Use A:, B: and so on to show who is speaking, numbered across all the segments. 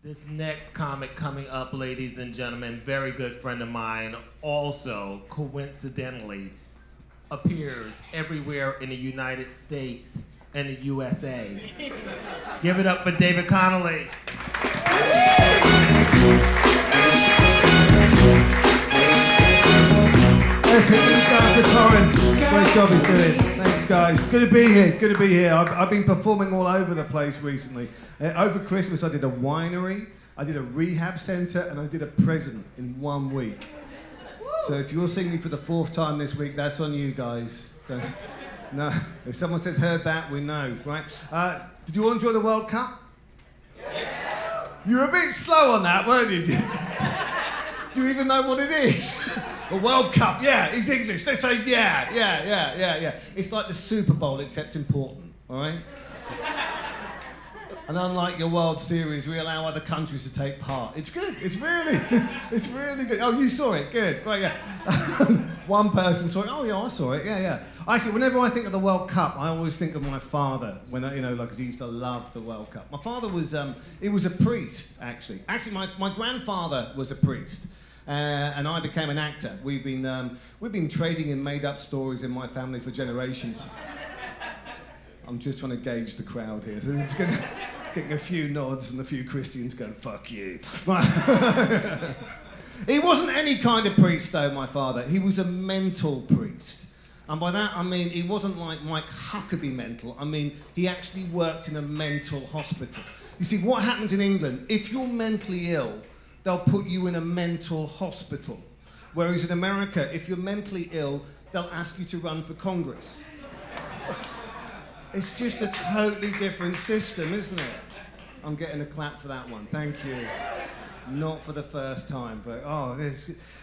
A: This next comic coming up, ladies and gentlemen, very good friend of mine, also coincidentally appears everywhere in the United States and the USA. Give it up for David Conolly.
B: Listen, it's down to Torrance. Great job he's doing. Thanks, guys. Good to be here. Good to be here. I've been performing all over the place recently. Over Christmas, I did a winery, I did a rehab centre, and I did a prison in 1 week. So if you're seeing me for the 4th time this week, that's on you guys. No, if someone says heard that, we know, right? Did you all enjoy the World Cup? Yeah. You were a bit slow on that, weren't you? Do you even know what it is? A World Cup, yeah, it's English. Let's say yeah. It's like the Super Bowl, except important, all right? And unlike your World Series, we allow other countries to take part. It's good, it's really good. Oh, you saw it, good, great, yeah. One person saw it, oh yeah, I saw it, yeah. Actually, whenever I think of the World Cup, I always think of my father, when, because he used to love the World Cup. My father was, he was a priest, actually. Actually, my grandfather was a priest. And I became an actor. We've been trading in made-up stories in my family for generations. I'm just trying to gauge the crowd here. So I'm just getting a few nods and a few Christians going, fuck you. Right. He wasn't any kind of priest, though, my father. He was a mental priest. And by that, I mean, he wasn't like Mike Huckabee mental. I mean, he actually worked in a mental hospital. You see, what happens in England, if you're mentally ill, they'll put you in a mental hospital. Whereas in America, if you're mentally ill, they'll ask you to run for Congress. It's just a totally different system, isn't it? I'm getting a clap for that one, thank you. Not for the first time, but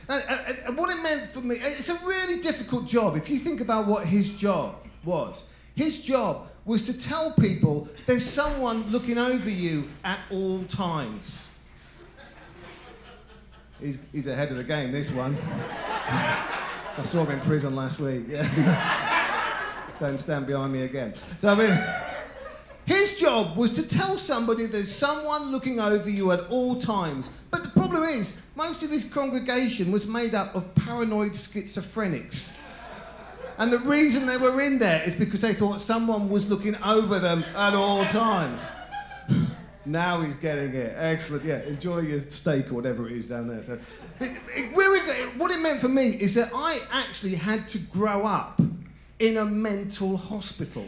B: and what it meant for me, it's a really difficult job. If you think about what his job was to tell people there's someone looking over you at all times. He's ahead of the game, this one. I saw him in prison last week. Yeah. Don't stand behind me again. So, I mean, his job was to tell somebody there's someone looking over you at all times. But the problem is, most of his congregation was made up of paranoid schizophrenics. And the reason they were in there is because they thought someone was looking over them at all times. Now he's getting it. Excellent. Yeah, enjoy your steak or whatever it is down there. So, what it meant for me is that I actually had to grow up in a mental hospital.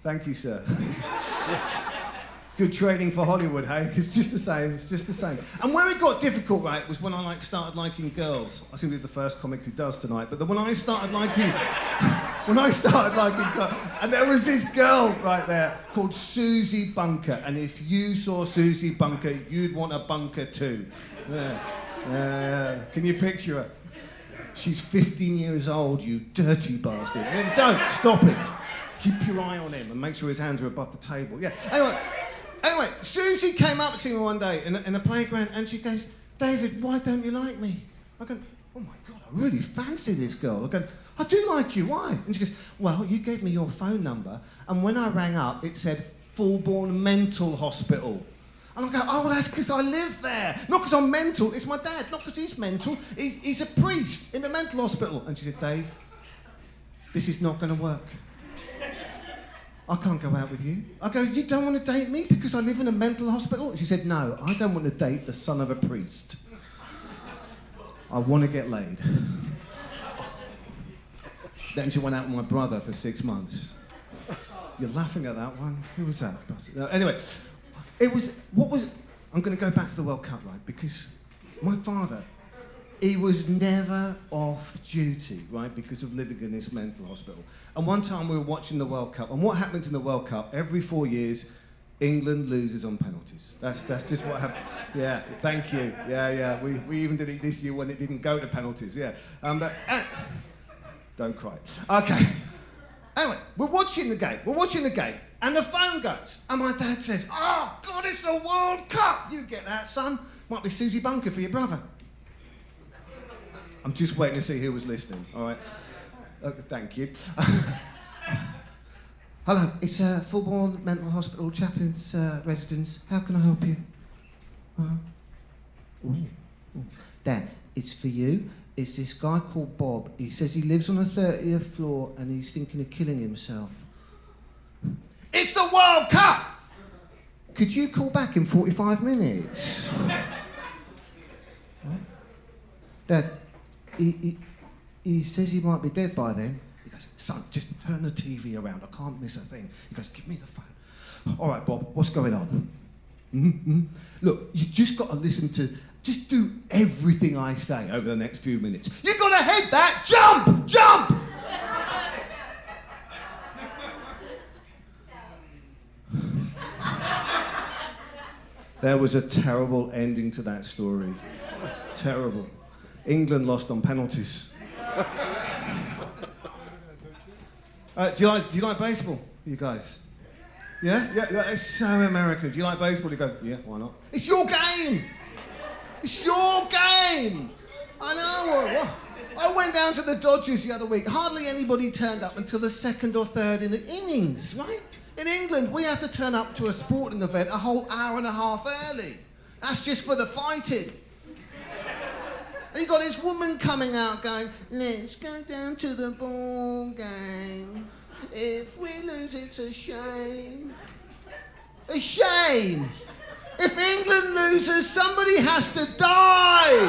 B: Thank you, sir. Good training for Hollywood, hey? It's just the same. And where it got difficult, right, was when I started liking girls. I seem to be the first comic who does tonight, but when I started liking girls, and there was this girl right there called Susie Bunker, and if you saw Susie Bunker, you'd want a bunker too. Yeah. Can you picture her? She's 15 years old, you dirty bastard. Don't, stop it. Keep your eye on him and make sure his hands are above the table. Yeah. Anyway, Susie came up to me one day in the playground and she goes, David, why don't you like me? I go, oh my God, I really fancy this girl. I go, I do like you, why? And she goes, well, you gave me your phone number and when I rang up, it said full-born mental hospital. And I go, oh, that's because I live there. Not because I'm mental, it's my dad. Not because he's mental, he's a priest in the mental hospital. And she said, Dave, this is not going to work. I can't go out with you. I go, you don't want to date me because I live in a mental hospital? She said, no, I don't want to date the son of a priest. I want to get laid. Then she went out with my brother for 6 months. You're laughing at that one? Who was that? Anyway. I'm going to go back to the World Cup, right? Because my father, he was never off duty, right? Because of living in this mental hospital. And one time we were watching the World Cup, and what happens in the World Cup, every 4 years, England loses on penalties. That's just what happened. Yeah, thank you. Yeah. We even did it this year when it didn't go to penalties, yeah. Don't cry. Okay. Anyway, we're watching the game, and the phone goes, and my dad says, oh, God, it's the World Cup! You get that, son. Might be Susie Bunker for your brother. I'm just waiting to see who was listening, all right? Thank you. Hello, it's Fulbourn Mental Hospital Chaplain's residence. How can I help you? Ooh. Dad, it's for you. It's this guy called Bob. He says he lives on the 30th floor and he's thinking of killing himself. It's the World Cup! Could you call back in 45 minutes? What? Dad, he says he might be dead by then. He goes, son, just turn the TV around. I can't miss a thing. He goes, give me the phone. All right, Bob, what's going on? Mm-hmm. Look, you just got to listen to... Just do everything I say over the next few minutes. You got to head that! Jump! Jump! There was a terrible ending to that story. Terrible. England lost on penalties. Do you like baseball, you guys? Yeah? Yeah, it's so American. Do you like baseball? You go, yeah, why not? It's your game! It's your game! I know. I went down to the Dodgers the other week. Hardly anybody turned up until the second or third in the innings, right? In England, we have to turn up to a sporting event a whole hour and a half early. That's just for the fighting. And you got this woman coming out going, let's go down to the ball game. If we lose, it's a shame. A shame! If England loses, somebody has to die!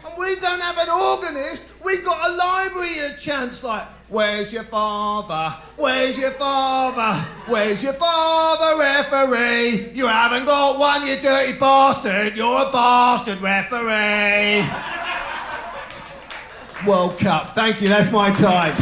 B: And we don't have an organist, we've got a library that chants like, where's your father? Where's your father? Where's your father, referee? You haven't got one, you dirty bastard. You're a bastard, referee. World Cup. Thank you, that's my time.